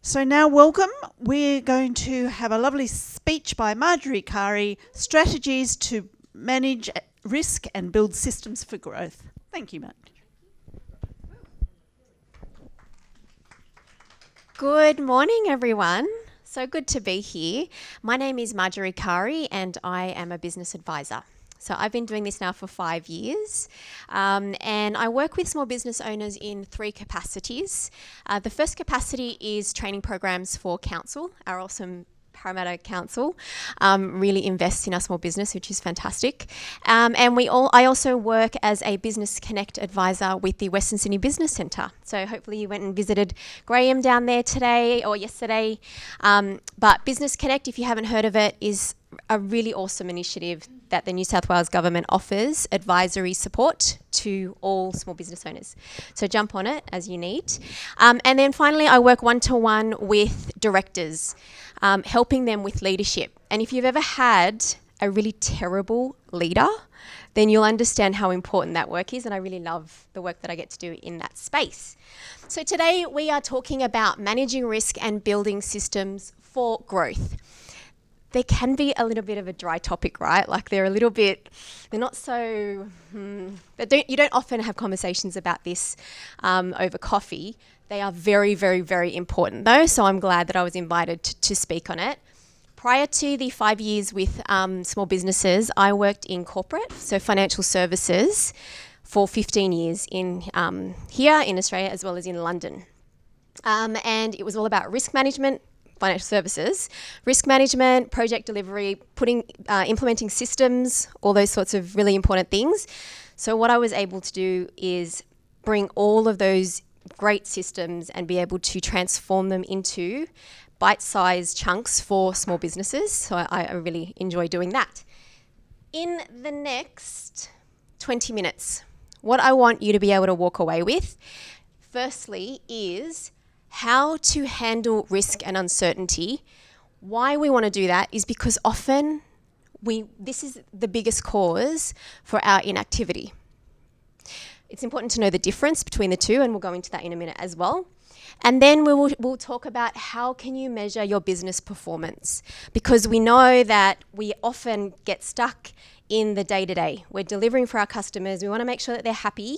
So now welcome. We're going to have a lovely speech by Marjory Kari, Strategies to Manage Risk and Build Systems for Growth. Thank you, Marjory. Good morning, everyone. So good to be here. My name is Marjory Kari and I am a business advisor. So I've been doing this now for 5 years, and I work with small business owners in 3 capacities. The first capacity is training programs for council. Our awesome Parramatta Council really invests in our small business, which is fantastic. And I also work as a Business Connect advisor with the Western Sydney Business Centre. So hopefully you went and visited Graham down there today or yesterday. But Business Connect, if you haven't heard of it, is a really awesome initiative that the New South Wales government offers advisory support to all small business owners. So jump on it as you need. And then finally, I work one-to-one with directors, helping them with leadership. And if you've ever had a really terrible leader, then you'll understand how important that work is. And I really love the work that I get to do in that space. So today we are talking about managing risk and building systems for growth. They can be a little bit of a dry topic, right? Like they're not so, you don't often have conversations about this over coffee. They are very, very, very important though. So I'm glad that I was invited to speak on it. Prior to the 5 years with small businesses, I worked in corporate, so financial services, for 15 years in here in Australia as well as in London. And it was all about risk management, financial services, risk management, project delivery, implementing systems, all those sorts of really important things. So what I was able to do is bring all of those great systems and be able to transform them into bite-sized chunks for small businesses. So I really enjoy doing that. In the next 20 minutes, what I want you to be able to walk away with, firstly, is how to handle risk and uncertainty. Why we want to do that is because often this is the biggest cause for our inactivity. It's important to know the difference between the two, and we'll go into that in a minute as well. And then we'll talk about how can you measure your business performance, because we know that we often get stuck in the day-to-day. We're delivering for our customers. We want to make sure that they're happy.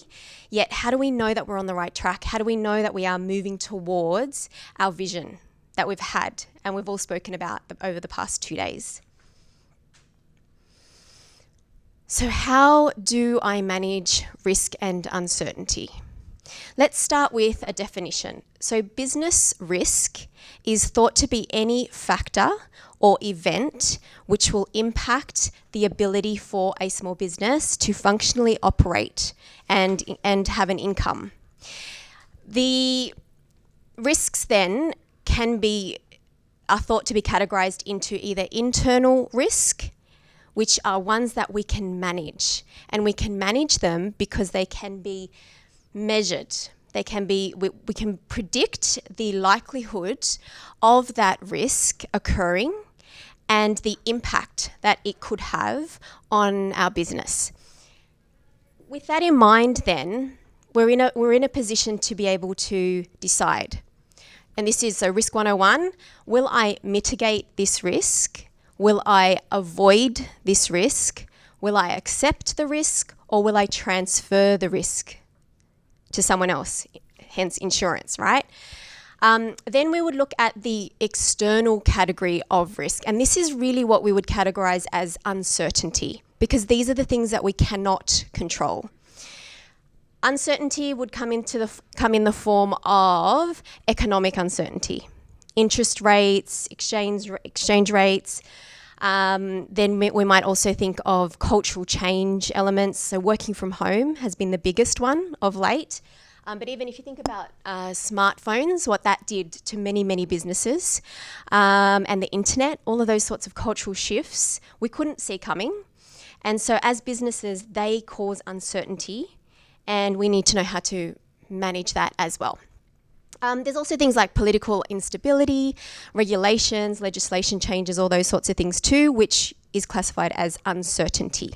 Yet how do we know that we're on the right track? How do we know that we are moving towards our vision that we've had and we've all spoken about over the past 2 days? So how do I manage risk and uncertainty? Let's start with a definition. So business risk is thought to be any factor or event which will impact the ability for a small business to functionally operate and have an income. The risks then are thought to be categorized into either internal risk, which are ones that we can manage, and we can manage them because they can be measured. We can predict the likelihood of that risk occurring and the impact that it could have on our business. With that in mind, then we're in a position to be able to decide. And this is so risk 101. Will I mitigate this risk? Will I avoid this risk? Will I accept the risk, or will I transfer the risk to someone else, hence insurance, right? Then we would look at the external category of risk. And this is really what we would categorize as uncertainty, because these are the things that we cannot control. Uncertainty would come in the form of economic uncertainty, interest rates, exchange rates. Then we might also think of cultural change elements. So working from home has been the biggest one of late. But even if you think about smartphones, what that did to many, many businesses, and the internet, all of those sorts of cultural shifts, we couldn't see coming. And so as businesses, they cause uncertainty, and we need to know how to manage that as well. There's also things like political instability, regulations, legislation changes, all those sorts of things too, which is classified as uncertainty.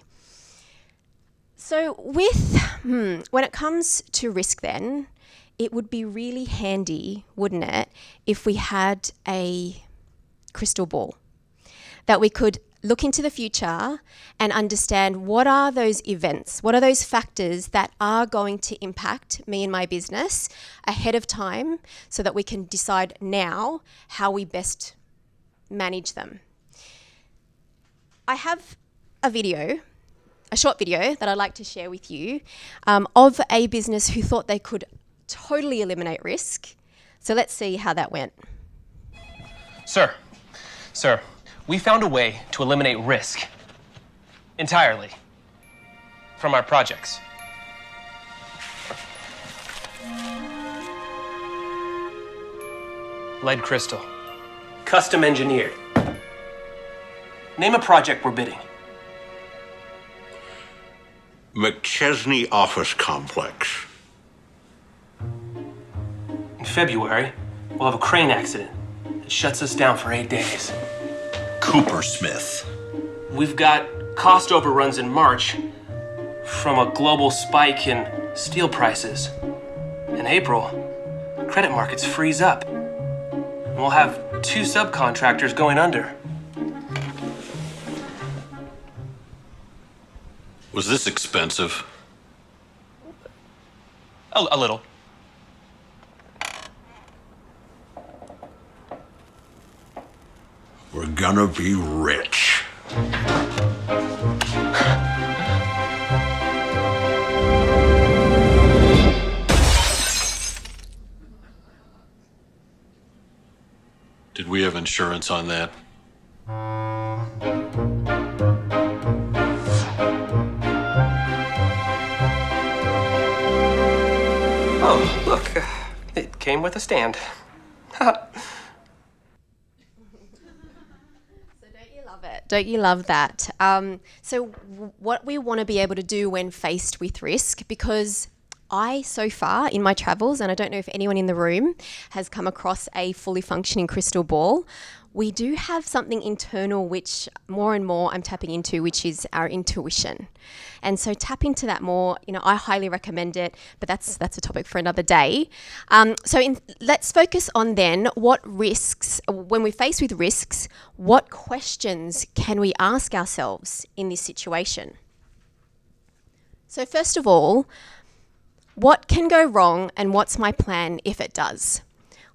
So when it comes to risk then, it would be really handy, wouldn't it, if we had a crystal ball that we could look into the future and understand what are those events, what are those factors that are going to impact me and my business ahead of time so that we can decide now how we best manage them. I have a short video that I'd like to share with you of a business who thought they could totally eliminate risk. So let's see how that went. Sir, we found a way to eliminate risk entirely from our projects. Lead crystal, custom engineered. Name a project we're bidding. McChesney Office Complex. In February, we'll have a crane accident that shuts us down for 8 days. Coopersmith. We've got cost overruns in March from a global spike in steel prices. In April, credit markets freeze up. And we'll have 2 subcontractors going under. Was this expensive? A little. We're gonna be rich. Did we have insurance on that? Oh, look, it came with a stand. Don't you love that? So what we want to be able to do when faced with risk, because I, so far in my travels, and I don't know if anyone in the room has come across a fully functioning crystal ball, we do have something internal which more and more I'm tapping into, which is our intuition. And so tap into that more. I highly recommend it, but that's a topic for another day. Let's focus on then what risks, when we're faced with risks, what questions can we ask ourselves in this situation? So first of all, what can go wrong and what's my plan if it does?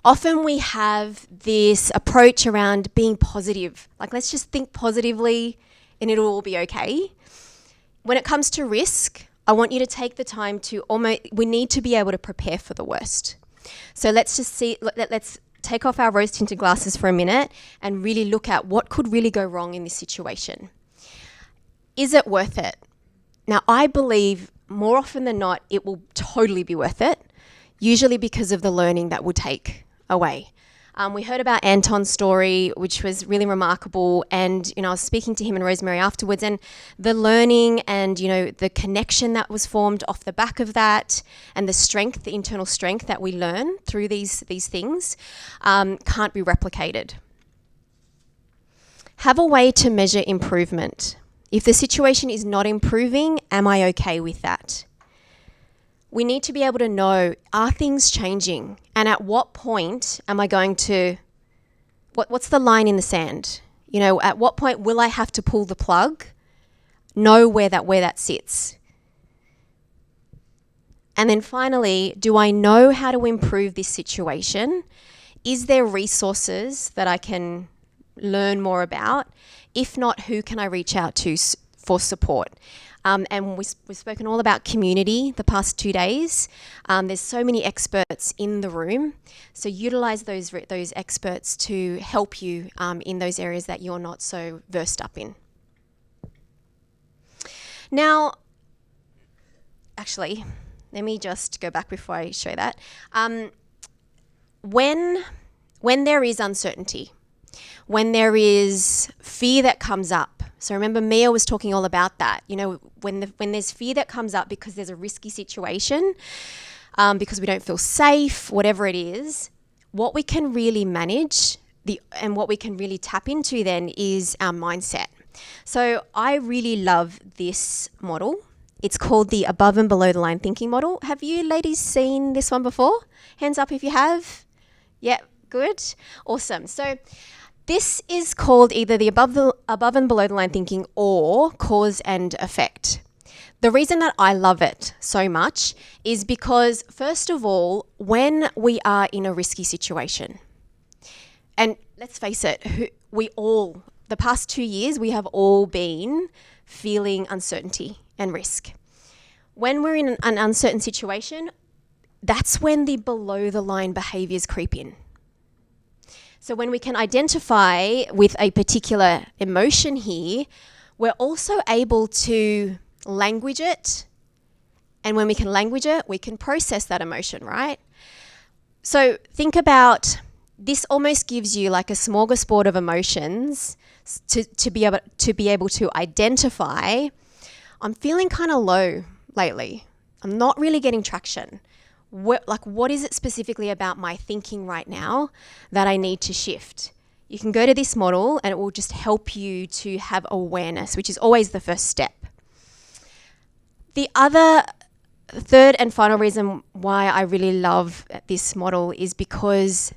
Often we have this approach around being positive, like let's just think positively and it'll all be okay. When it comes to risk, I want you to take the time to we need to be able to prepare for the worst. So let's take off our rose tinted glasses for a minute and really look at what could really go wrong in this situation. Is it worth it? Now, I believe more often than not, it will totally be worth it, usually because of the learning that we'll take away. We heard about Anton's story, which was really remarkable. And, I was speaking to him and Rosemary afterwards, and the learning and, the connection that was formed off the back of that, and the internal strength that we learn through these things can't be replicated. Have a way to measure improvement. If the situation is not improving, am I okay with that? We need to be able to know, are things changing? And at what point am I going to, what's the line in the sand? At what point will I have to pull the plug? Know where that sits. And then finally, do I know how to improve this situation? Is there resources that I can learn more about? If not, who can I reach out to for support? And we've spoken all about community the past 2 days. There's so many experts in the room. So utilize those experts to help you in those areas that you're not so versed up in. Now, actually, let me just go back before I show that. When there is uncertainty, when there is fear that comes up, so remember Mia was talking all about that. When there's fear that comes up because there's a risky situation, because we don't feel safe, whatever it is, what we can really manage and what we can really tap into then is our mindset. So I really love this model. It's called the above and below the line thinking model. Have you ladies seen this one before? Hands up if you have. Yeah, good. Awesome. So this is called either the above and below the line thinking or cause and effect. The reason that I love it so much is because, first of all, when we are in a risky situation, and let's face it, the past 2 years, we have all been feeling uncertainty and risk. When we're in an uncertain situation, that's when the below the line behaviors creep in. So when we can identify with a particular emotion here, we're also able to language it. And when we can language it, we can process that emotion, right? So think about, this almost gives you like a smorgasbord of emotions to be able to identify, I'm feeling kind of low lately. I'm not really getting traction. What is it specifically about my thinking right now that I need to shift? You can go to this model and it will just help you to have awareness, which is always the first step. The other third and final reason why I really love this model is because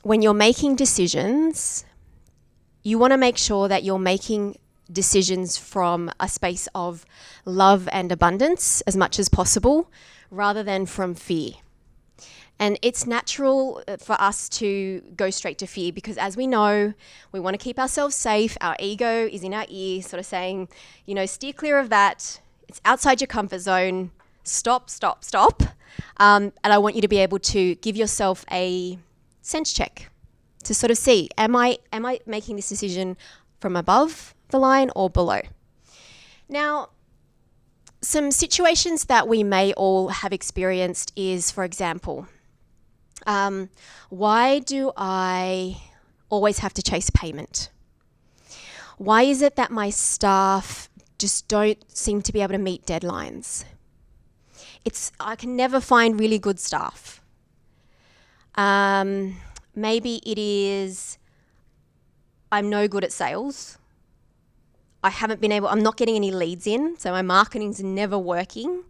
when you're making decisions, you want to make sure that you're making decisions from a space of love and abundance as much as possible, rather than from fear. And it's natural for us to go straight to fear because, as we know, we want to keep ourselves safe. Our ego is in our ear sort of saying, steer clear of that. It's outside your comfort zone. Stop. And I want you to be able to give yourself a sense check to sort of see, am I making this decision from above the line or below? Now, some situations that we may all have experienced is, for example, why do I always have to chase payment? Why is it that my staff just don't seem to be able to meet deadlines? I can never find really good staff. Maybe it is I'm no good at sales. I'm not getting any leads in, so my marketing's never working.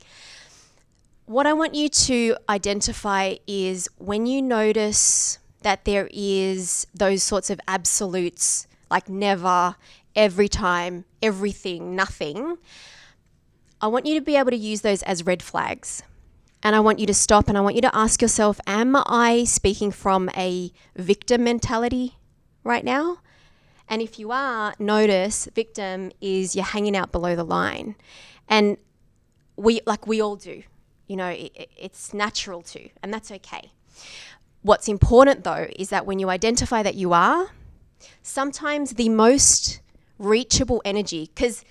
What I want you to identify is when you notice that there is those sorts of absolutes, like never, every time, everything, nothing, I want you to be able to use those as red flags. And I want you to stop and I want you to ask yourself, am I speaking from a victim mentality right now? And if you are, notice victim is you're hanging out below the line. And we all do, it's natural to, and that's okay. What's important though is that when you identify that you are, sometimes the most reachable energy, because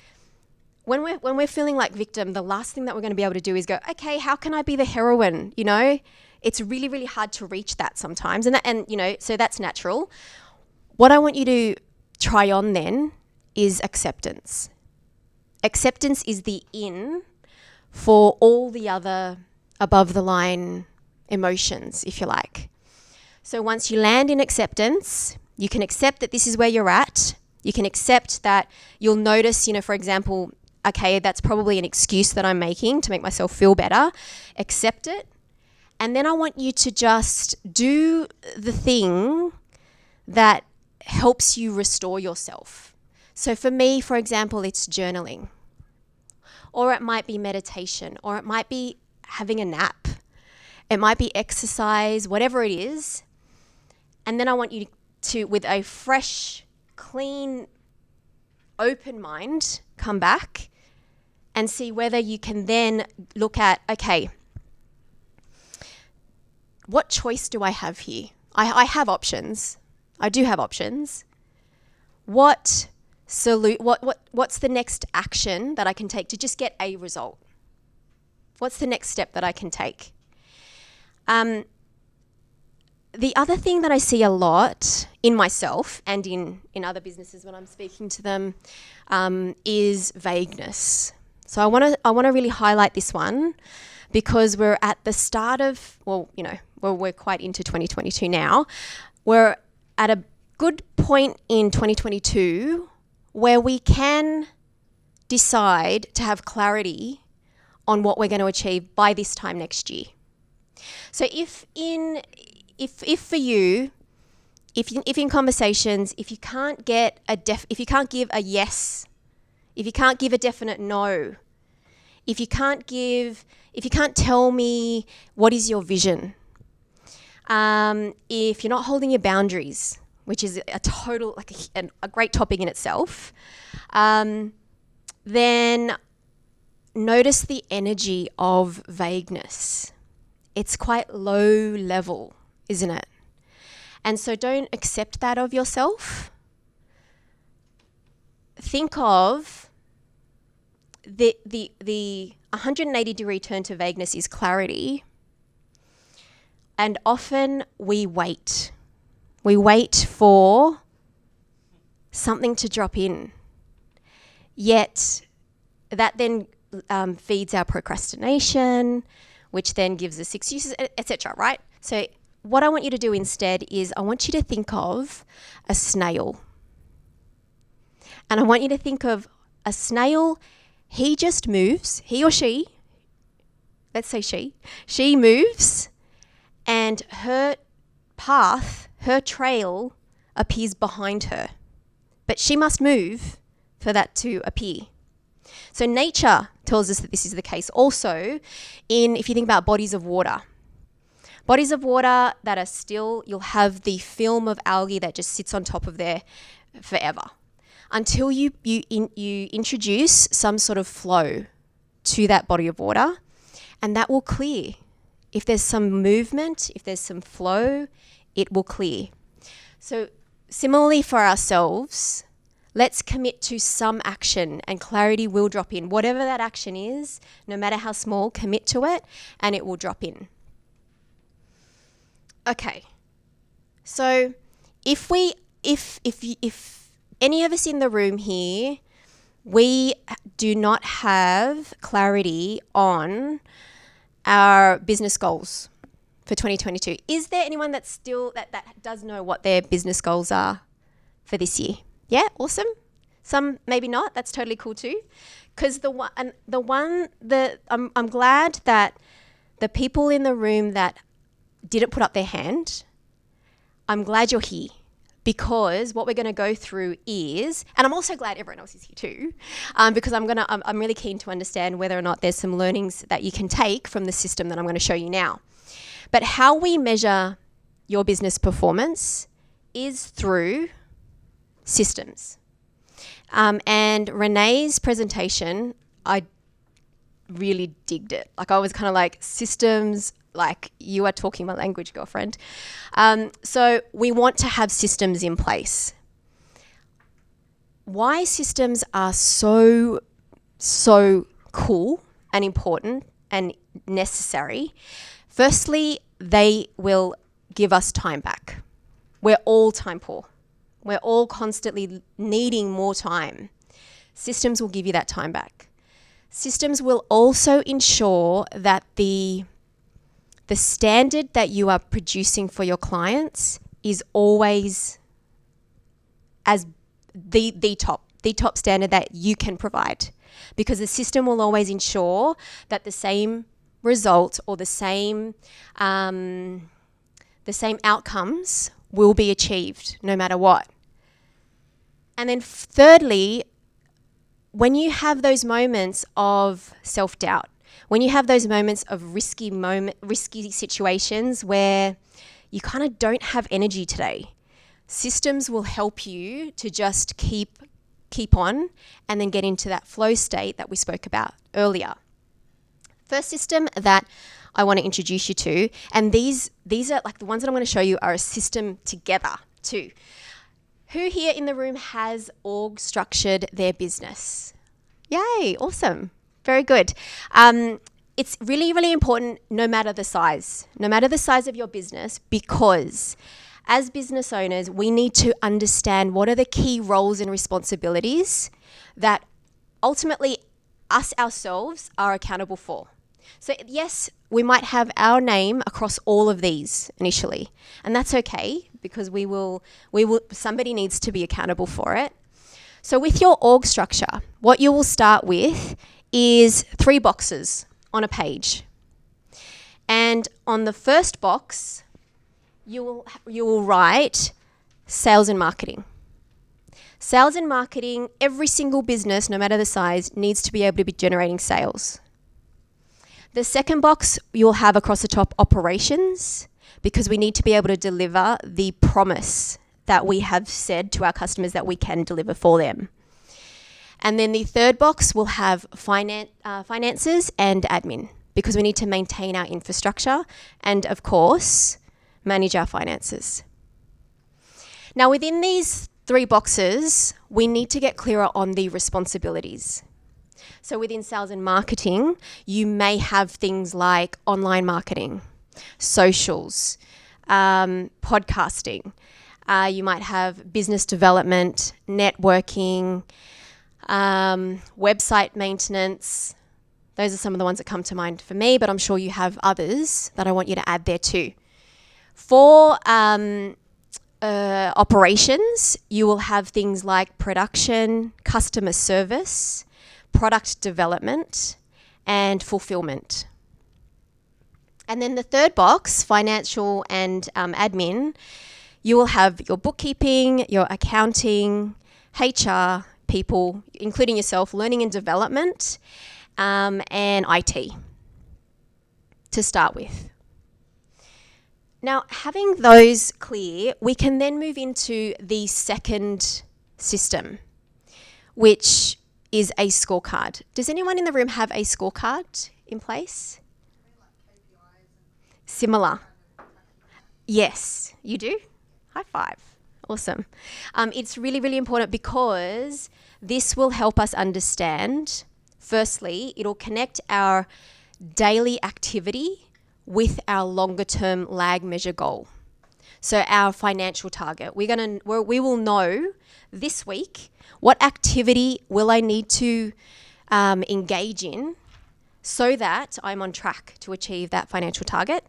when we're feeling like victim, the last thing that we're going to be able to do is go, okay, how can I be the heroine? It's really, really hard to reach that sometimes. So that's natural. What I want you to try on then is acceptance. Acceptance is the in for all the other above the line emotions, if you like. So once you land in acceptance, you can accept that this is where you're at. You can accept that you'll notice, for example, okay, that's probably an excuse that I'm making to make myself feel better. Accept it. And then I want you to just do the thing that helps you restore yourself. So for me, for example, it's journaling. Or it might be meditation. Or it might be having a nap. It might be exercise, whatever it is. And then I want you to, with a fresh, clean, open mind, come back and see whether you can then look at, okay, what choice do I have here? I have options. I do have options. What's the next action that I can take to just get a result? What's the next step that I can take? The other thing that I see a lot in myself and in other businesses when I'm speaking to them is vagueness. So I want to really highlight this one because we're at the start of, we're quite into 2022 now. We're at a good point in 2022 where we can decide to have clarity on what we're going to achieve by this time next year. So if for you, if in conversations, if you can't give a yes, if you can't give a definite no, if you can't tell me what is your vision, if you're not holding your boundaries, which is a total, like a great topic in itself, then notice the energy of vagueness. It's quite low level, isn't it? And so don't accept that of yourself. Think of the 180-degree turn to vagueness is clarity. And often we wait. We wait for something to drop in. Yet that then feeds our procrastination, which then gives us excuses, etc., right? So what I want you to do instead is I want you to think of a snail. And I want you to think of a snail. He just moves, he or she, let's say she moves, and her path, her trail appears behind her. But she must move for that to appear. So nature tells us that this is the case. Also, if you think about bodies of water that are still, you'll have the film of algae that just sits on top of there forever until you introduce some sort of flow to that body of water, and that will clear. If there's some movement, if there's some flow, it will clear. So similarly for ourselves, let's commit to some action and clarity will drop in. Whatever that action is, no matter how small, commit to it and it will drop in. Okay, so if any of us in the room here, we do not have clarity on our business goals for 2022. Is there anyone that's still that does know what their business goals are for this year? Yeah, awesome. Some maybe not. That's totally cool too. Because I'm glad that the people in the room that didn't put up their hand, I'm glad you're here, because what we're going to go through is, and I'm also glad everyone else is here too, because I'm really keen to understand whether or not there's some learnings that you can take from the system that I'm going to show you now. But how we measure your business performance is through systems. And Renee's presentation, I really digged it. Like I was kind of like, systems, like you are talking my language, girlfriend. So we want to have systems in place. Why systems are so cool and important and necessary. Firstly, they will give us time back. We're all time poor. We're all constantly needing more time. Systems will give you that time back. Systems will also ensure that the standard that you are producing for your clients is always as the top standard that you can provide, because the system will always ensure that the same result or the same outcomes will be achieved no matter what. And then thirdly, when you have those moments of self-doubt, when you have those moments of risky situations where you kind of don't have energy today, systems will help you to just keep on and then get into that flow state that we spoke about earlier. First system that I want to introduce you to, and these are like the ones that I'm going to show you are a system together too. Who here in the room has org structured their business? Yay, awesome. Very good. It's really, really important no matter the size of your business, because as business owners, we need to understand what are the key roles and responsibilities that ultimately us ourselves are accountable for. So yes, we might have our name across all of these initially, and that's okay, because we will somebody needs to be accountable for it. So with your org structure, what you will start with is 3 boxes. on a page. And on the first box, you will write sales and marketing. Sales and marketing, every single business, no matter the size, needs to be able to be generating sales. The second box you'll have across the top operations, because we need to be able to deliver the promise that we have said to our customers that we can deliver for them. And then the third box will have finances and admin, because we need to maintain our infrastructure and, of course, manage our finances. Now, within these 3 boxes, we need to get clearer on the responsibilities. So within sales and marketing, you may have things like online marketing, socials, podcasting. You might have business development, networking, website maintenance. Those are some of the ones that come to mind for me, but I'm sure you have others that I want you to add there too. For operations, you will have things like production, customer service, product development, and fulfillment. And then the third box, financial and admin, you will have your bookkeeping, your accounting, HR, people, including yourself, learning and development, and IT to start with. Now, having those clear, we can then move into the second system, which is a scorecard. Does anyone in the room have a scorecard in place? Similar. Yes, you do? High five. Awesome. It's really, really important because this will help us understand, firstly, it'll connect our daily activity with our longer term lag measure goal. So our financial target. We will know this week what activity will I need to engage in so that I'm on track to achieve that financial target.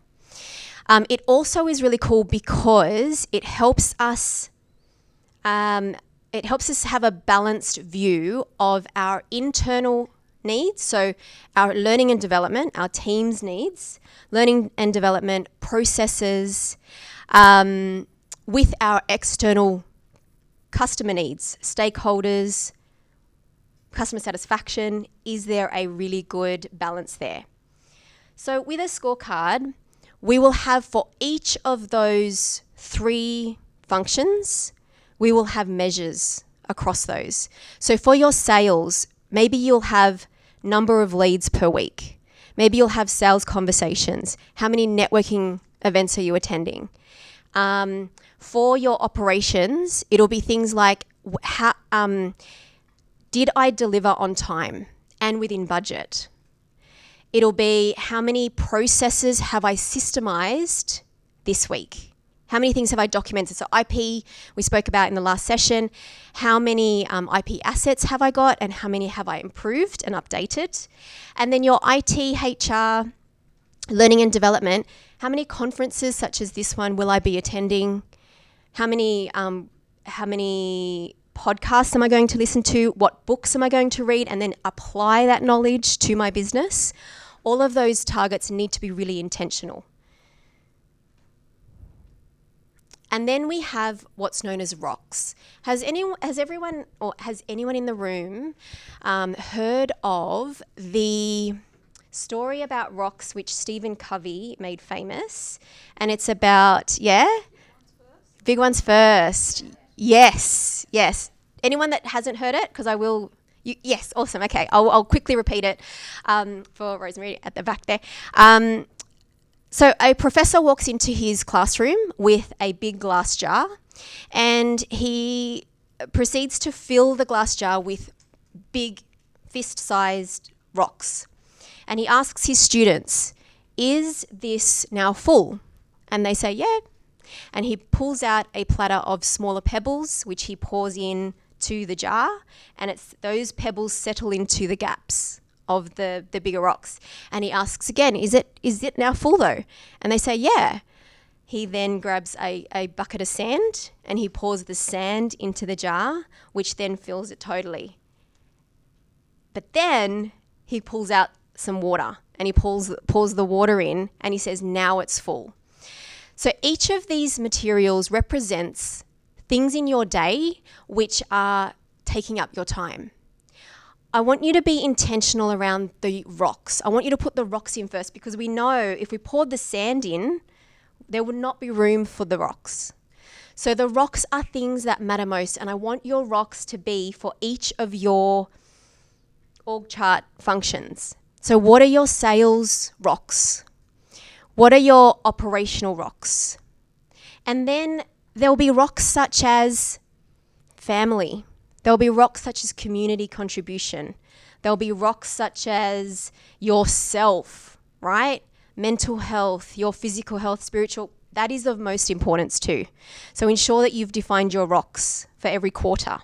It also is really cool because it helps us have a balanced view of our internal needs, so our learning and development, our team's needs, learning and development processes, with our external customer needs, stakeholders, customer satisfaction. Is there a really good balance there? So with a scorecard, we will have for each of those 3 functions, we will have measures across those. So for your sales, maybe you'll have number of leads per week. Maybe you'll have sales conversations. How many networking events are you attending? For your operations, it'll be things like, did I deliver on time and within budget? It'll be how many processes have I systemized this week? How many things have I documented? So IP, we spoke about in the last session. How many IP assets have I got and how many have I improved and updated? And then your IT, HR, learning and development. How many conferences such as this one will I be attending? How many podcasts am I going to listen to? What books am I going to read? And then apply that knowledge to my business. All of those targets need to be really intentional. And then we have what's known as rocks. Has anyone in the room heard of the story about rocks which Stephen Covey made famous? And it's about, big ones first. Yes. Anyone that hasn't heard it? Because I will. Yes, awesome. Okay, I'll quickly repeat it for Rosemary at the back there. So a professor walks into his classroom with a big glass jar and he proceeds to fill the glass jar with big fist-sized rocks. And he asks his students, is this now full? And they say, yeah. And he pulls out a platter of smaller pebbles, which he pours in to the jar, and those pebbles settle into the gaps of the bigger rocks. And he asks again, is it now full though? And they say, yeah. He then grabs a bucket of sand and he pours the sand into the jar, which then fills it totally. But then he pulls out some water and he pours the water in, and he says, now it's full. So each of these materials represents things in your day which are taking up your time. I want you to be intentional around the rocks. I want you to put the rocks in first, because we know if we poured the sand in, there would not be room for the rocks. So the rocks are things that matter most, and I want your rocks to be for each of your org chart functions. So what are your sales rocks? What are your operational rocks? And then there'll be rocks such as family. There'll be rocks such as community contribution. There'll be rocks such as yourself, right? Mental health, your physical health, spiritual. That is of most importance too. So ensure that you've defined your rocks for every quarter.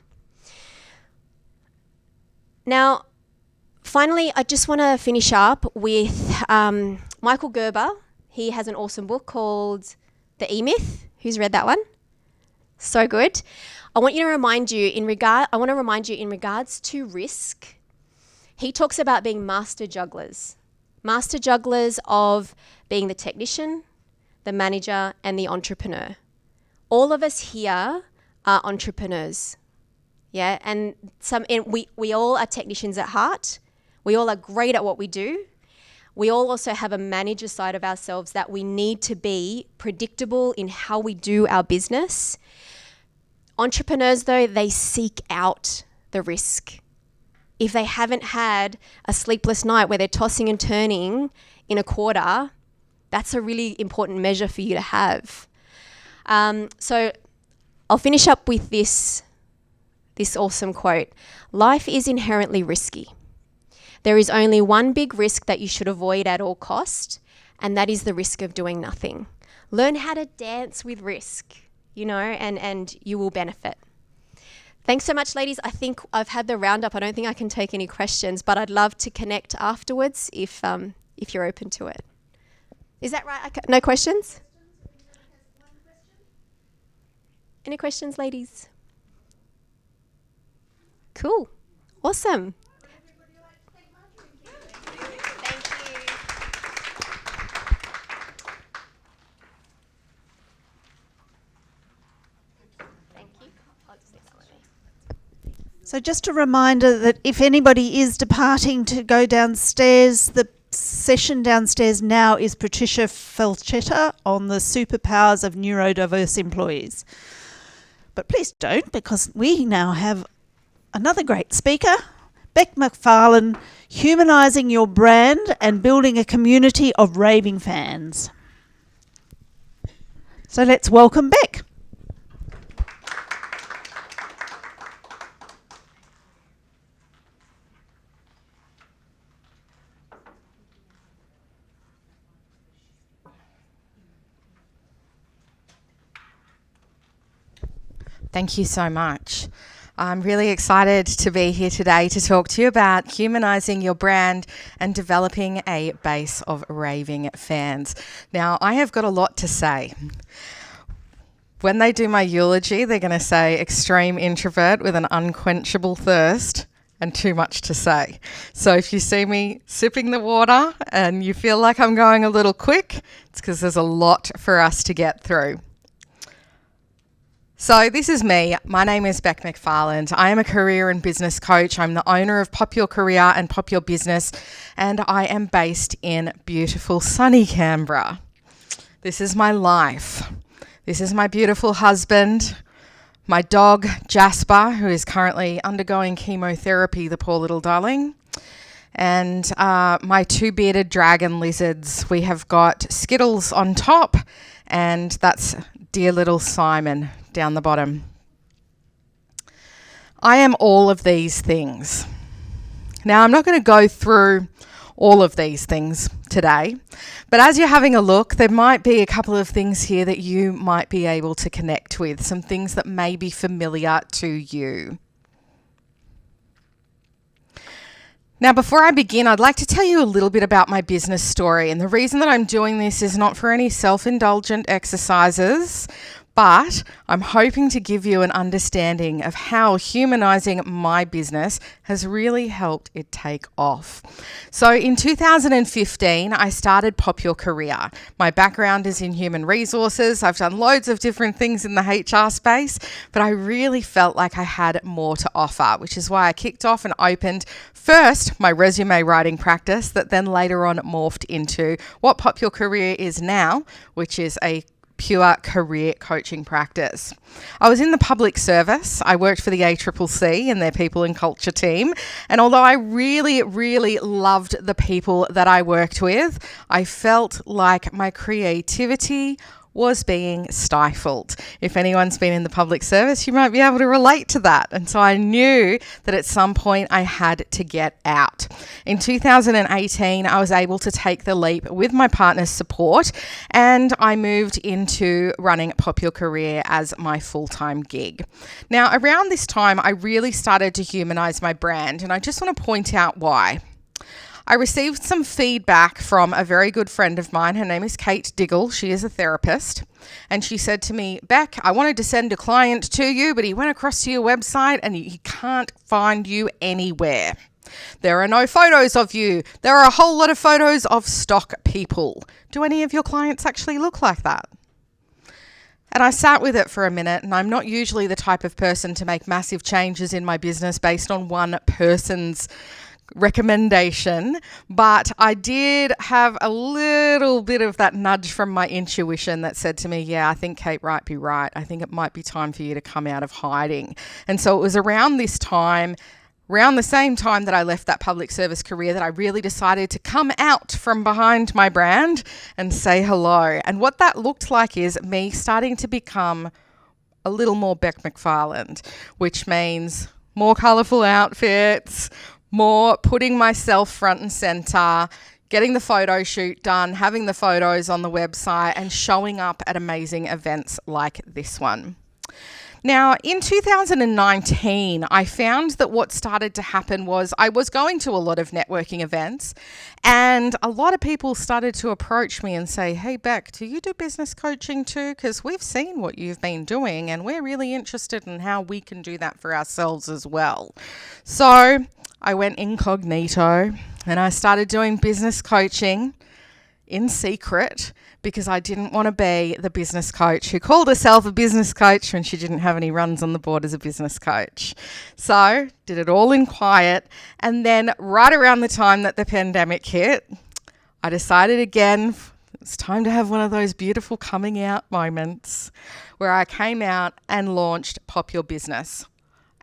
Now, finally, I just want to finish up with Michael Gerber. He has an awesome book called The E-Myth. Who's read that one? So good. I want to remind you in regards to risk. He talks about being master jugglers of being the technician, the manager, and the entrepreneur. All of us here are entrepreneurs. Yeah, and we all are technicians at heart. We all are great at what we do. We all also have a manager side of ourselves that we need to be predictable in how we do our business. Entrepreneurs, though, they seek out the risk. If they haven't had a sleepless night where they're tossing and turning in a quarter, that's a really important measure for you to have. So I'll finish up with this awesome quote. Life is inherently risky. There is only one big risk that you should avoid at all cost, and that is the risk of doing nothing. Learn how to dance with risk, and you will benefit. Thanks so much, ladies. I think I've had the roundup. I don't think I can take any questions, but I'd love to connect afterwards if you're open to it. Is that right? No questions? Any questions, ladies? Cool. Awesome. So just a reminder that if anybody is departing to go downstairs, the session downstairs now is Patricia Falchetta on the superpowers of neurodiverse employees. But please don't, because we now have another great speaker, Bec McFarland, Humanising Your Brand and Building a Community of Raving Fans. So let's welcome Bec. Thank you so much. I'm really excited to be here today to talk to you about humanising your brand and developing a base of raving fans. Now, I have got a lot to say. When they do my eulogy, they're going to say extreme introvert with an unquenchable thirst and too much to say. So if you see me sipping the water and you feel like I'm going a little quick, it's because there's a lot for us to get through. So this is me. My name is Bec McFarland. I am a career and business coach. I'm the owner of Pop Your Career and Pop Your Business, and I am based in beautiful sunny Canberra. This is my life. This is my beautiful husband, my dog Jasper, who is currently undergoing chemotherapy, the poor little darling, and my two bearded dragon lizards. We have got Skittles on top, and that's dear little Simon down the bottom. I am all of these things. Now, I'm not going to go through all of these things today, but as you're having a look, there might be a couple of things here that you might be able to connect with, some things that may be familiar to you. Now, before I begin, I'd like to tell you a little bit about my business story, and the reason that I'm doing this is not for any self-indulgent exercises, but I'm hoping to give you an understanding of how humanizing my business has really helped it take off. So in 2015, I started Pop Your Career. My background is in human resources. I've done loads of different things in the HR space, but I really felt like I had more to offer, which is why I kicked off and opened first my resume writing practice that then later on morphed into what Pop Your Career is now, which is a pure career coaching practice. I was in the public service. I worked for the ACCC and their people and culture team. And although I really, really loved the people that I worked with, I felt like my creativity was being stifled. If anyone's been in the public service, you might be able to relate to that. And so I knew that at some point I had to get out. In 2018, I was able to take the leap with my partner's support, and I moved into running Pop Your Career as my full-time gig. Now, around this time, I really started to humanize my brand, and I just want to point out why. I received some feedback from a very good friend of mine. Her name is Kate Diggle. She is a therapist. And she said to me, Bec, I wanted to send a client to you, but he went across to your website and he can't find you anywhere. There are no photos of you. There are a whole lot of photos of stock people. Do any of your clients actually look like that? And I sat with it for a minute, and I'm not usually the type of person to make massive changes in my business based on one person's recommendation, but I did have a little bit of that nudge from my intuition that said to me, yeah, I think Kate might be right. I think it might be time for you to come out of hiding. And so it was around this time, around the same time that I left that public service career, that I really decided to come out from behind my brand and say hello. And what that looked like is me starting to become a little more Bec McFarland, which means more colourful outfits, more putting myself front and center, getting the photo shoot done, having the photos on the website, and showing up at amazing events like this one. Now, in 2019, I found that what started to happen was I was going to a lot of networking events, and a lot of people started to approach me and say, hey, Bec, do you do business coaching too? Because we've seen what you've been doing, and we're really interested in how we can do that for ourselves as well. So I went incognito and I started doing business coaching in secret because I didn't want to be the business coach who called herself a business coach when she didn't have any runs on the board as a business coach. So did it all in quiet. And then right around the time that the pandemic hit, I decided again, it's time to have one of those beautiful coming out moments where I came out and launched Pop Your Business.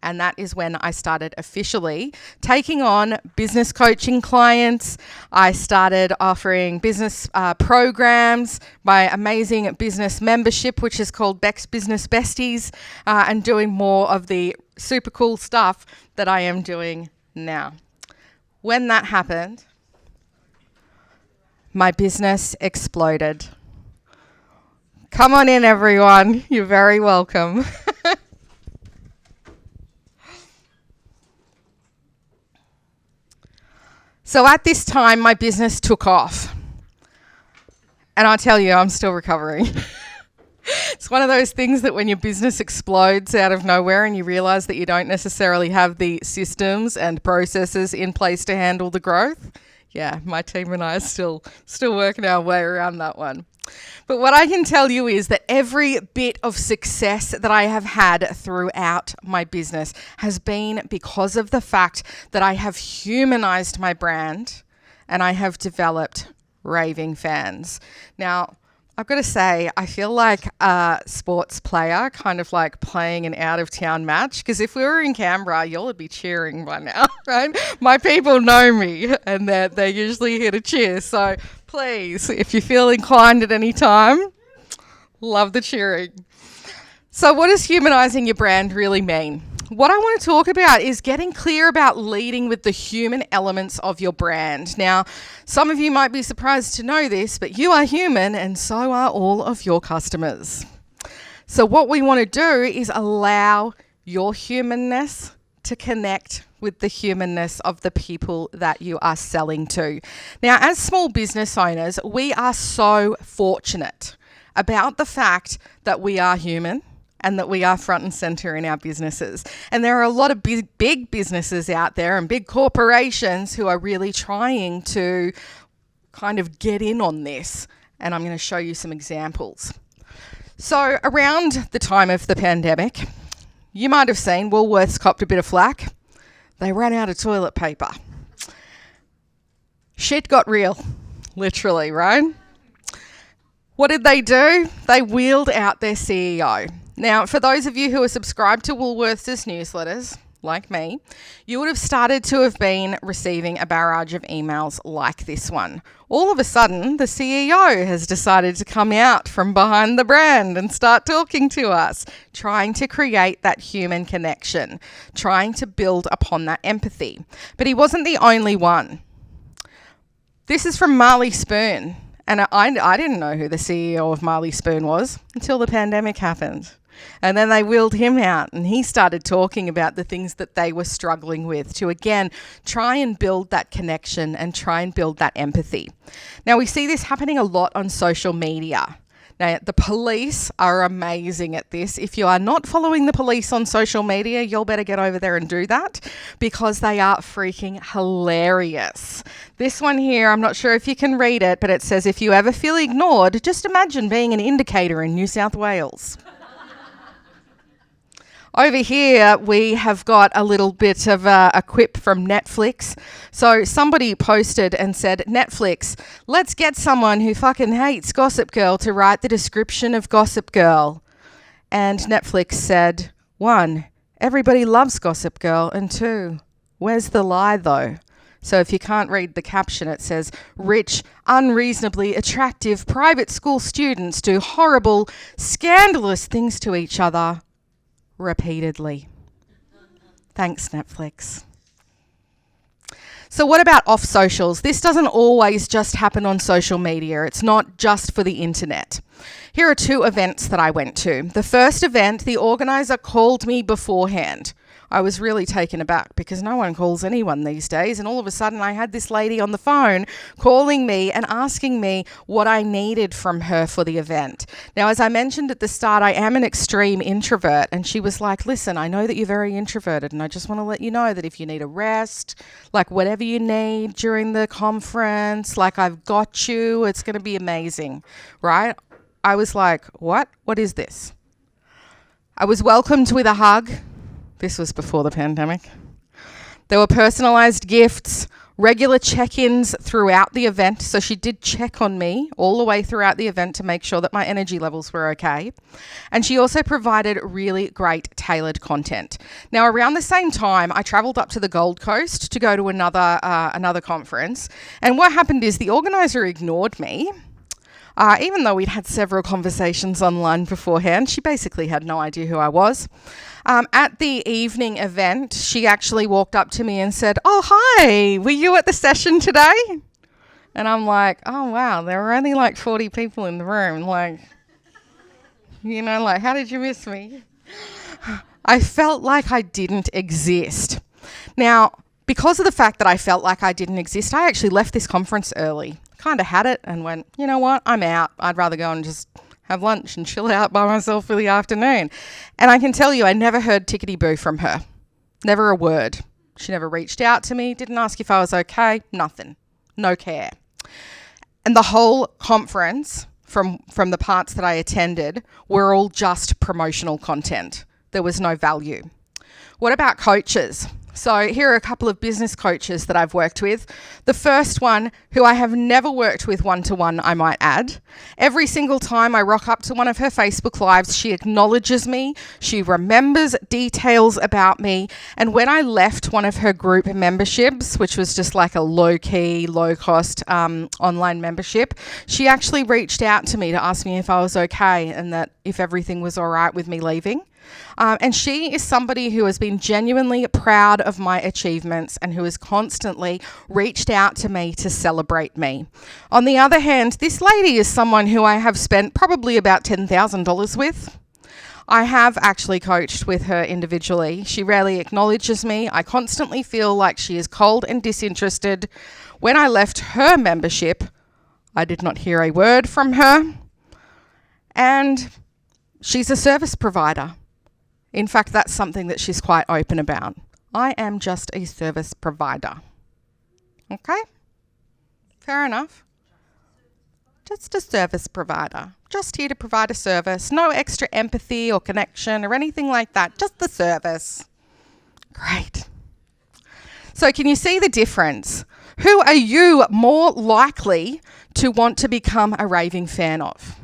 And that is when I started officially taking on business coaching clients. I started offering business programs, my amazing business membership, which is called Bec's Business Besties, and doing more of the super cool stuff that I am doing now. When that happened, my business exploded. Come on in, everyone. You're very welcome. So at this time, my business took off. And I tell you, I'm still recovering. It's one of those things that when your business explodes out of nowhere and you realize that you don't necessarily have the systems and processes in place to handle the growth. Yeah, my team and I are still working our way around that one. But what I can tell you is that every bit of success that I have had throughout my business has been because of the fact that I have humanized my brand and I have developed raving fans. Now, I've got to say, I feel like a sports player kind of like playing an out-of-town match, because if we were in Canberra, y'all would be cheering by now, right? My people know me and they're usually here to cheer. So please, if you feel inclined at any time, love the cheering. So what does humanizing your brand really mean? What I want to talk about is getting clear about leading with the human elements of your brand. Now, some of you might be surprised to know this, but you are human and so are all of your customers. So what we want to do is allow your humanness to connect with the humanness of the people that you are selling to. Now, as small business owners, we are so fortunate about the fact that we are human and that we are front and center in our businesses. And there are a lot of big businesses out there and big corporations who are really trying to kind of get in on this. And I'm going to show you some examples. So around the time of the pandemic, you might have seen Woolworths copped a bit of flack. They ran out of toilet paper. Shit got real, literally, right? What did they do? They wheeled out their CEO. Now, for those of you who are subscribed to Woolworths' newsletters, like me, you would have started to have been receiving a barrage of emails like this one. All of a sudden, the CEO has decided to come out from behind the brand and start talking to us, trying to create that human connection, trying to build upon that empathy. But he wasn't the only one. This is from Marley Spoon. And I didn't know who the CEO of Marley Spoon was until the pandemic happened. And then they wheeled him out and he started talking about the things that they were struggling with to, again, try and build that connection and try and build that empathy. Now, we see this happening a lot on social media. Now, the police are amazing at this. If you are not following the police on social media, you'll better get over there and do that because they are freaking hilarious. This one here, I'm not sure if you can read it, but it says, if you ever feel ignored, just imagine being an indicator in New South Wales. Over here, we have got a little bit of a quip from Netflix. So somebody posted and said, Netflix, let's get someone who fucking hates Gossip Girl to write the description of Gossip Girl. And Netflix said, 1, everybody loves Gossip Girl. And 2, where's the lie though? So if you can't read the caption, it says, rich, unreasonably attractive private school students do horrible, scandalous things to each other. Repeatedly. Thanks, Netflix. So what about off socials? This doesn't always just happen on social media. It's not just for the internet. Here are 2 events that I went to. The first event, the organizer called me beforehand. I was really taken aback because no one calls anyone these days. And all of a sudden I had this lady on the phone calling me and asking me what I needed from her for the event. Now, as I mentioned at the start, I am an extreme introvert. And she was like, listen, I know that you're very introverted and I just want to let you know that if you need a rest, like whatever you need during the conference, like I've got you, it's going to be amazing, right? I was like, what? What is this? I was welcomed with a hug. This was before the pandemic. There were personalised gifts, regular check-ins throughout the event. So she did check on me all the way throughout the event to make sure that my energy levels were okay. And she also provided really great tailored content. Now, around the same time, I travelled up to the Gold Coast to go to another conference. And what happened is the organiser ignored me. Even though we'd had several conversations online beforehand, she basically had no idea who I was. At the evening event, she actually walked up to me and said, oh, hi, were you at the session today? And I'm like, oh, wow, there were only like 40 people in the room. Like, you know, like, how did you miss me? I felt like I didn't exist. Now, because of the fact that I felt like I didn't exist, I actually left this conference early. Kind of had it and went, you know what, I'm out. I'd rather go and just have lunch and chill out by myself for the afternoon. And I can tell you, I never heard tickety-boo from her. Never a word. She never reached out to me, didn't ask if I was okay, nothing. No care. And the whole conference, from the parts that I attended, were all just promotional content. There was no value. What about coaches? So here are a couple of business coaches that I've worked with. The first one, who I have never worked with one-to-one, I might add. Every single time I rock up to one of her Facebook Lives, she acknowledges me, she remembers details about me, and when I left one of her group memberships, which was just like a low-key, low-cost online membership, she actually reached out to me to ask me if I was okay and that if everything was all right with me leaving. And she is somebody who has been genuinely proud of my achievements and who has constantly reached out to me to celebrate me. On the other hand, this lady is someone who I have spent probably about $10,000 with. I have actually coached with her individually. She rarely acknowledges me. I constantly feel like she is cold and disinterested. When I left her membership, I did not hear a word from her. And she's a service provider. In fact, that's something that she's quite open about. I am just a service provider. Okay? Fair enough. Just a service provider. Just here to provide a service. No extra empathy or connection or anything like that. Just the service. Great. So can you see the difference? Who are you more likely to want to become a raving fan of?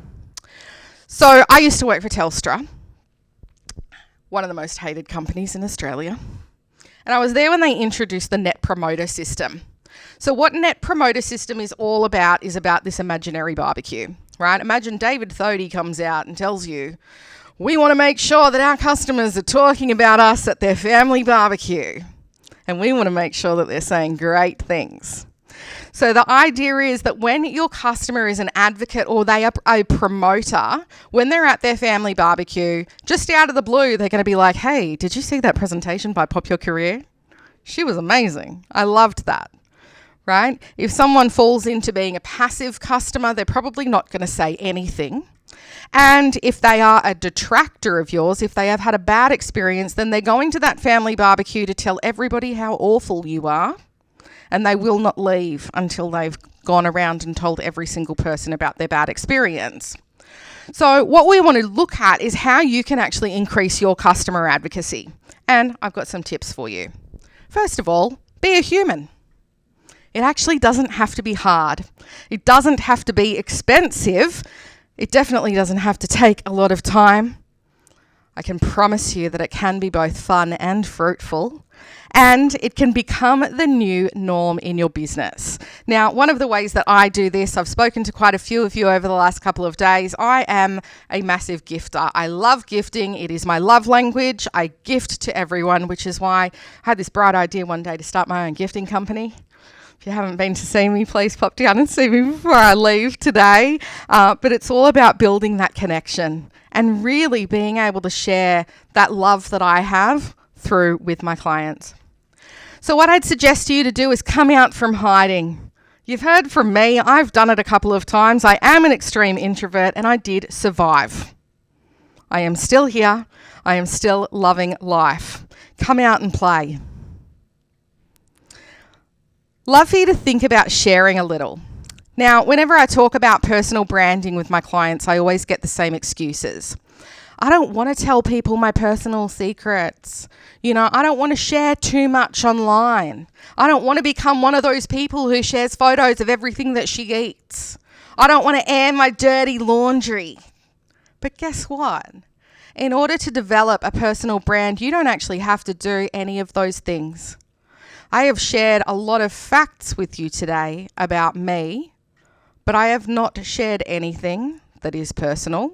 So I used to work for Telstra, one of the most hated companies in Australia. And I was there when they introduced the Net Promoter System. So what Net Promoter System is all about is about this imaginary barbecue, right? Imagine David Thodey comes out and tells you, we want to make sure that our customers are talking about us at their family barbecue. And we want to make sure that they're saying great things. So the idea is that when your customer is an advocate or they are a promoter, when they're at their family barbecue, just out of the blue, they're going to be like, hey, did you see that presentation by Popular Career? She was amazing. I loved that. Right? If someone falls into being a passive customer, they're probably not going to say anything. And if they are a detractor of yours, if they have had a bad experience, then they're going to that family barbecue to tell everybody how awful you are. And they will not leave until they've gone around and told every single person about their bad experience. So what we want to look at is how you can actually increase your customer advocacy. And I've got some tips for you. First of all, be a human. It actually doesn't have to be hard. It doesn't have to be expensive. It definitely doesn't have to take a lot of time. I can promise you that it can be both fun and fruitful, and it can become the new norm in your business. Now, one of the ways that I do this, I've spoken to quite a few of you over the last couple of days. I am a massive gifter. I love gifting. It is my love language. I gift to everyone, which is why I had this bright idea one day to start my own gifting company. If you haven't been to see me, please pop down and see me before I leave today. But it's all about building that connection and really being able to share that love that I have through with my clients. So what I'd suggest to you to do is come out from hiding. You've heard from me. I've done it a couple of times. I am an extreme introvert and I did survive. I am still here. I am still loving life. Come out and play. Love for you to think about sharing a little. Now, whenever I talk about personal branding with my clients, I always get the same excuses. I don't want to tell people my personal secrets. I don't want to share too much online. I don't want to become one of those people who shares photos of everything that she eats. I don't want to air my dirty laundry. But guess what? In order to develop a personal brand, you don't actually have to do any of those things. I have shared a lot of facts with you today about me, but I have not shared anything that is personal,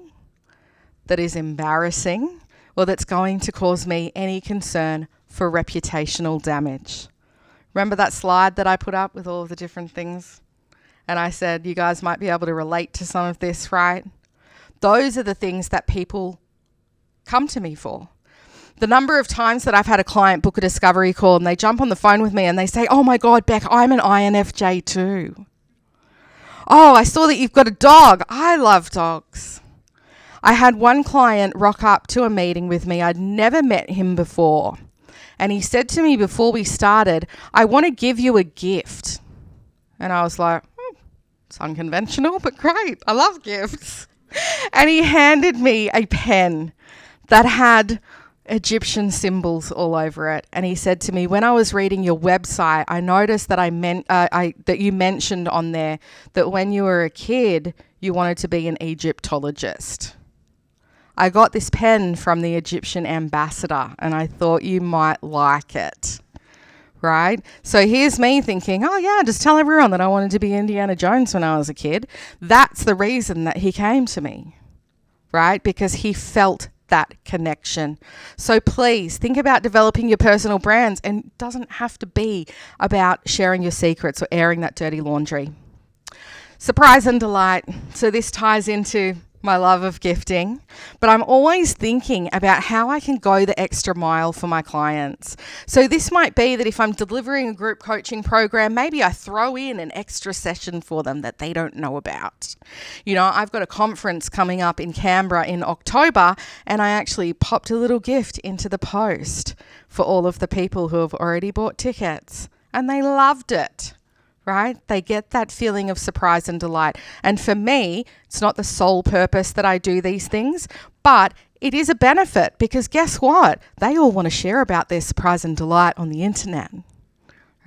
that is embarrassing, or that's going to cause me any concern for reputational damage. Remember that slide that I put up with all of the different things? And I said, you guys might be able to relate to some of this, right? Those are the things that people come to me for. The number of times that I've had a client book a discovery call and they jump on the phone with me and they say, oh my God, Bec, I'm an INFJ too. Oh, I saw that you've got a dog. I love dogs. I had one client rock up to a meeting with me. I'd never met him before. And he said to me before we started, I want to give you a gift. And I was like, it's unconventional, but great. I love gifts. And he handed me a pen that had Egyptian symbols all over it, and he said to me, when I was reading your website, I noticed that that you mentioned on there that when you were a kid you wanted to be an Egyptologist. I got this pen from the Egyptian ambassador and I thought you might like it. Right? So here's me thinking, oh yeah, just tell everyone that I wanted to be Indiana Jones when I was a kid. That's the reason that he came to me, right? Because he felt that connection. So please think about developing your personal brands, and it doesn't have to be about sharing your secrets or airing that dirty laundry. Surprise and delight. So this ties into my love of gifting, but I'm always thinking about how I can go the extra mile for my clients. So this might be that if I'm delivering a group coaching program, maybe I throw in an extra session for them that they don't know about. You know, I've got a conference coming up in Canberra in October, and I actually popped a little gift into the post for all of the people who have already bought tickets, and they loved it. Right? They get that feeling of surprise and delight. And for me, it's not the sole purpose that I do these things, but it is a benefit because guess what? They all want to share about their surprise and delight on the internet.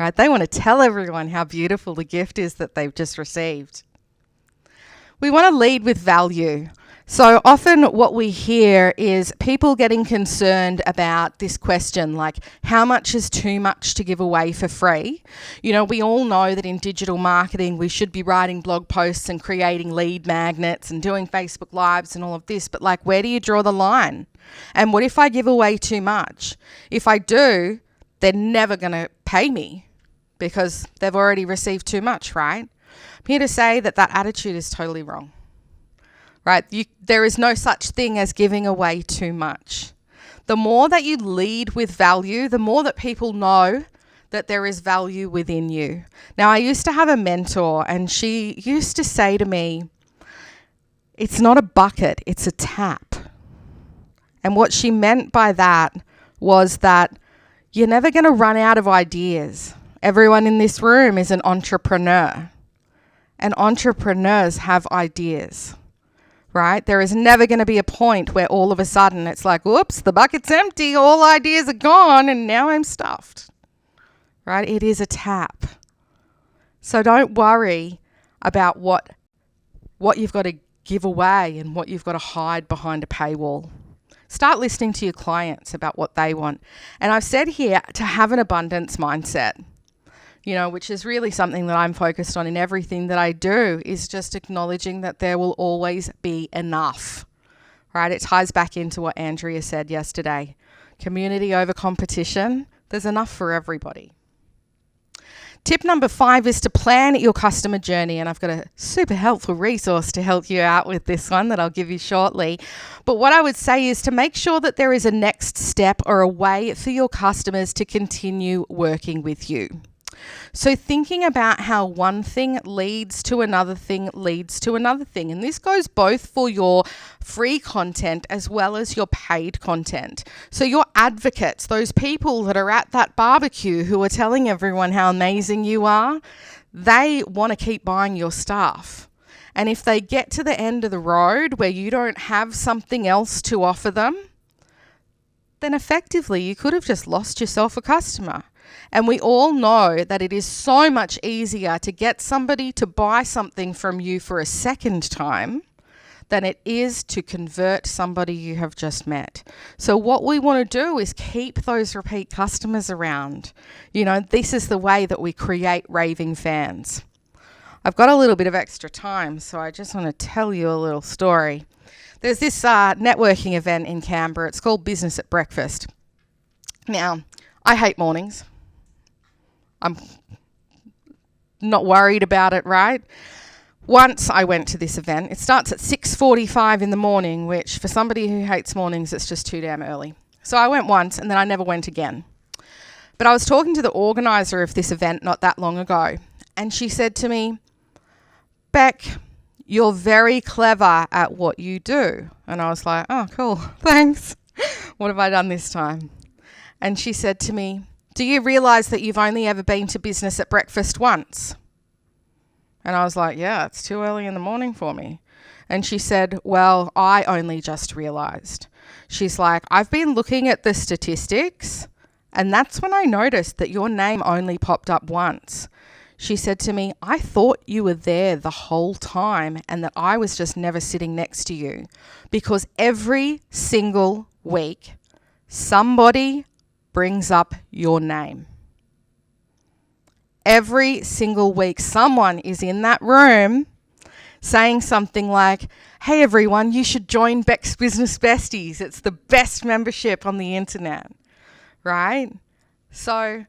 Right? They want to tell everyone how beautiful the gift is that they've just received. We want to lead with value. So often what we hear is people getting concerned about this question, like how much is too much to give away for free? You know, we all know that in digital marketing, we should be writing blog posts and creating lead magnets and doing Facebook Lives and all of this. But like, where do you draw the line? And what if I give away too much? If I do, they're never going to pay me because they've already received too much, right? I'm here to say that that attitude is totally wrong. Right? There is no such thing as giving away too much. The more that you lead with value, the more that people know that there is value within you. Now, I used to have a mentor and she used to say to me, it's not a bucket, it's a tap. And what she meant by that was that you're never going to run out of ideas. Everyone in this room is an entrepreneur, and entrepreneurs have ideas. Right? There is never going to be a point where all of a sudden it's like, whoops, the bucket's empty, all ideas are gone, and now I'm stuffed. Right? It is a tap. So don't worry about what you've got to give away and what you've got to hide behind a paywall. Start listening to your clients about what they want. And I've said here to have an abundance mindset. You know, which is really something that I'm focused on in everything that I do, is just acknowledging that there will always be enough, right? It ties back into what Andrea said yesterday. Community over competition, there's enough for everybody. Tip number 5 is to plan your customer journey, and I've got a super helpful resource to help you out with this one that I'll give you shortly. But what I would say is to make sure that there is a next step or a way for your customers to continue working with you. So thinking about how one thing leads to another thing leads to another thing. And this goes both for your free content as well as your paid content. So your advocates, those people that are at that barbecue who are telling everyone how amazing you are, they want to keep buying your stuff. And if they get to the end of the road where you don't have something else to offer them, then effectively you could have just lost yourself a customer. And we all know that it is so much easier to get somebody to buy something from you for a second time than it is to convert somebody you have just met. So what we want to do is keep those repeat customers around. You know, this is the way that we create raving fans. I've got a little bit of extra time, so I just want to tell you a little story. There's this networking event in Canberra. It's called Business at Breakfast. Now, I hate mornings. I'm not worried about it, right? Once I went to this event. It starts at 6:45 in the morning, which for somebody who hates mornings, it's just too damn early. So I went once and then I never went again. But I was talking to the organizer of this event not that long ago, and she said to me, Bec, you're very clever at what you do. And I was like, oh, cool, thanks. What have I done this time? And she said to me, do you realise that you've only ever been to Business at Breakfast once? And I was like, yeah, it's too early in the morning for me. And she said, well, I only just realised. She's like, I've been looking at the statistics, and that's when I noticed that your name only popped up once. She said to me, I thought you were there the whole time and that I was just never sitting next to you, because every single week somebody brings up your name. Every single week, someone is in that room saying something like, hey everyone, you should join Bec's Business Besties. It's the best membership on the internet, right? So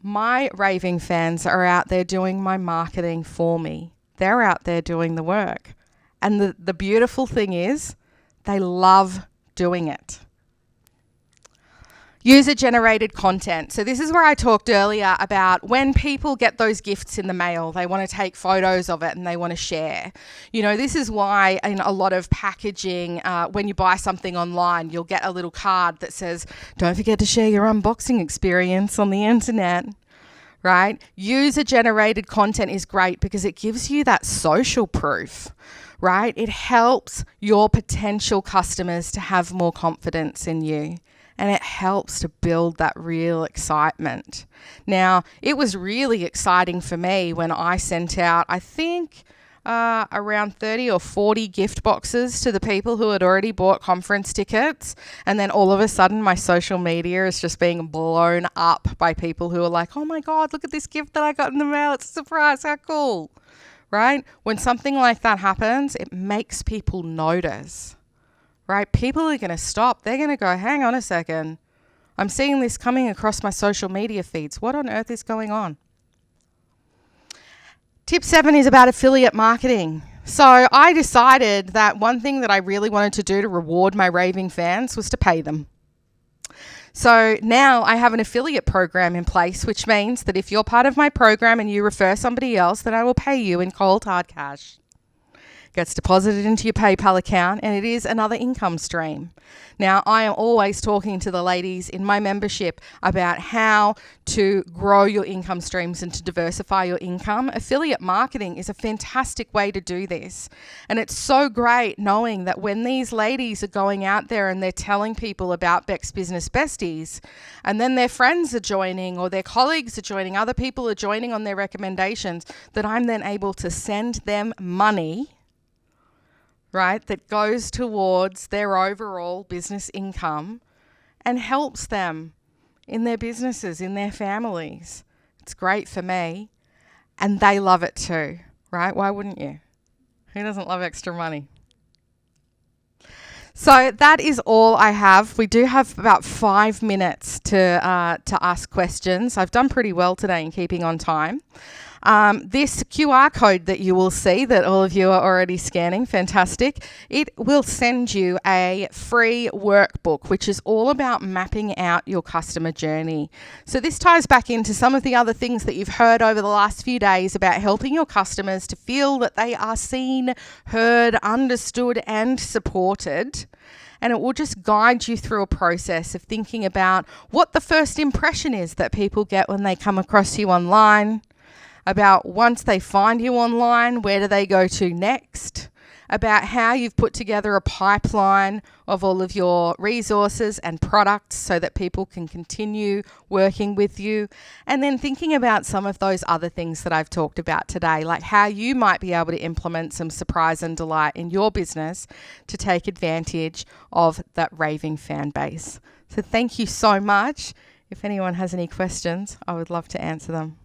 my raving fans are out there doing my marketing for me. They're out there doing the work. And the beautiful thing is they love doing it. User-generated content. So this is where I talked earlier about when people get those gifts in the mail, they want to take photos of it and they want to share. You know, this is why in a lot of packaging, when you buy something online, you'll get a little card that says, don't forget to share your unboxing experience on the internet, right? User-generated content is great because it gives you that social proof, right? It helps your potential customers to have more confidence in you. And it helps to build that real excitement. Now, it was really exciting for me when I sent out, I think, around 30 or 40 gift boxes to the people who had already bought conference tickets. And then all of a sudden, my social media is just being blown up by people who are like, oh my God, look at this gift that I got in the mail. It's a surprise. How cool, right? When something like that happens, it makes people notice. Right? People are going to stop. They're going to go, hang on a second. I'm seeing this coming across my social media feeds. What on earth is going on? Tip 7 is about affiliate marketing. So I decided that one thing that I really wanted to do to reward my raving fans was to pay them. So now I have an affiliate program in place, which means that if you're part of my program and you refer somebody else, then I will pay you in cold hard cash. Gets deposited into your PayPal account, and it is another income stream. Now, I am always talking to the ladies in my membership about how to grow your income streams and to diversify your income. Affiliate marketing is a fantastic way to do this. And it's so great knowing that when these ladies are going out there and they're telling people about Bec's Business Besties, and then their friends are joining or their colleagues are joining, other people are joining on their recommendations, that I'm then able to send them money, right, that goes towards their overall business income and helps them in their businesses, in their families. It's great for me, and they love it too, right? Why wouldn't you? Who doesn't love extra money? So that is all I have. We do have about 5 minutes to ask questions. I've done pretty well today in keeping on time. This QR code that you will see that all of you are already scanning, fantastic. It will send you a free workbook, which is all about mapping out your customer journey. So this ties back into some of the other things that you've heard over the last few days about helping your customers to feel that they are seen, heard, understood, and supported. And it will just guide you through a process of thinking about what the first impression is that people get when they come across you online, about once they find you online, where do they go to next, about how you've put together a pipeline of all of your resources and products so that people can continue working with you, and then thinking about some of those other things that I've talked about today, like how you might be able to implement some surprise and delight in your business to take advantage of that raving fan base. So thank you so much. If anyone has any questions, I would love to answer them.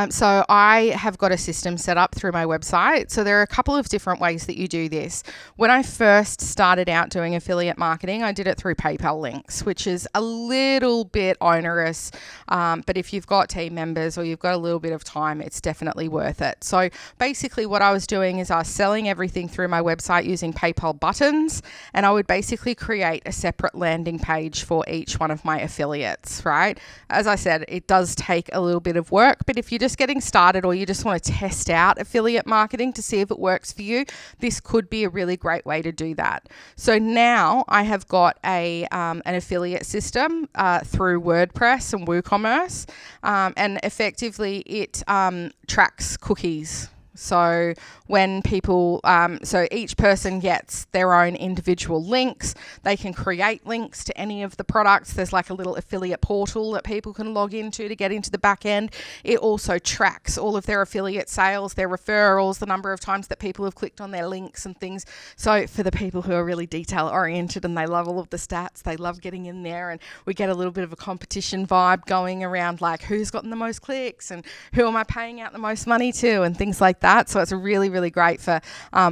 So I have got a system set up through my website. So there are a couple of different ways that you do this. When I first started out doing affiliate marketing, I did it through PayPal links, which is a little bit onerous. But if you've got team members or you've got a little bit of time, it's definitely worth it. So basically what I was doing is I was selling everything through my website using PayPal buttons, and I would basically create a separate landing page for each one of my affiliates, right? As I said, it does take a little bit of work, but if you're just getting started or you just want to test out affiliate marketing to see if it works for you, this could be a really great way to do that. So now I have got an affiliate system through WordPress and WooCommerce, and effectively it tracks cookies. So when people, so each person gets their own individual links. They can create links to any of the products. There's like a little affiliate portal that people can log into to get into the back end. It also tracks all of their affiliate sales, their referrals, the number of times that people have clicked on their links and things. So for the people who are really detail oriented and they love all of the stats, they love getting in there, and we get a little bit of a competition vibe going around, like who's gotten the most clicks and who am I paying out the most money to and things like that. So it's really, really great for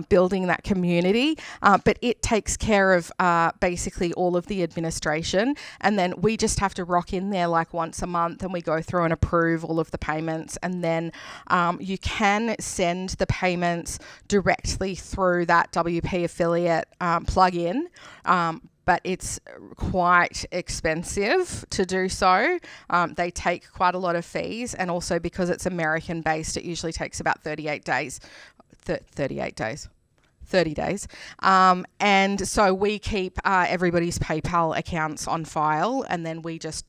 building that community. But it takes care of basically all of the administration. And then we just have to rock in there like once a month and we go through and approve all of the payments. And then you can send the payments directly through that WP affiliate plugin. But it's quite expensive to do so. They take quite a lot of fees, and also because it's American based, it usually takes about 38 days. 38 days. 30 days. And so we keep everybody's PayPal accounts on file, and then we just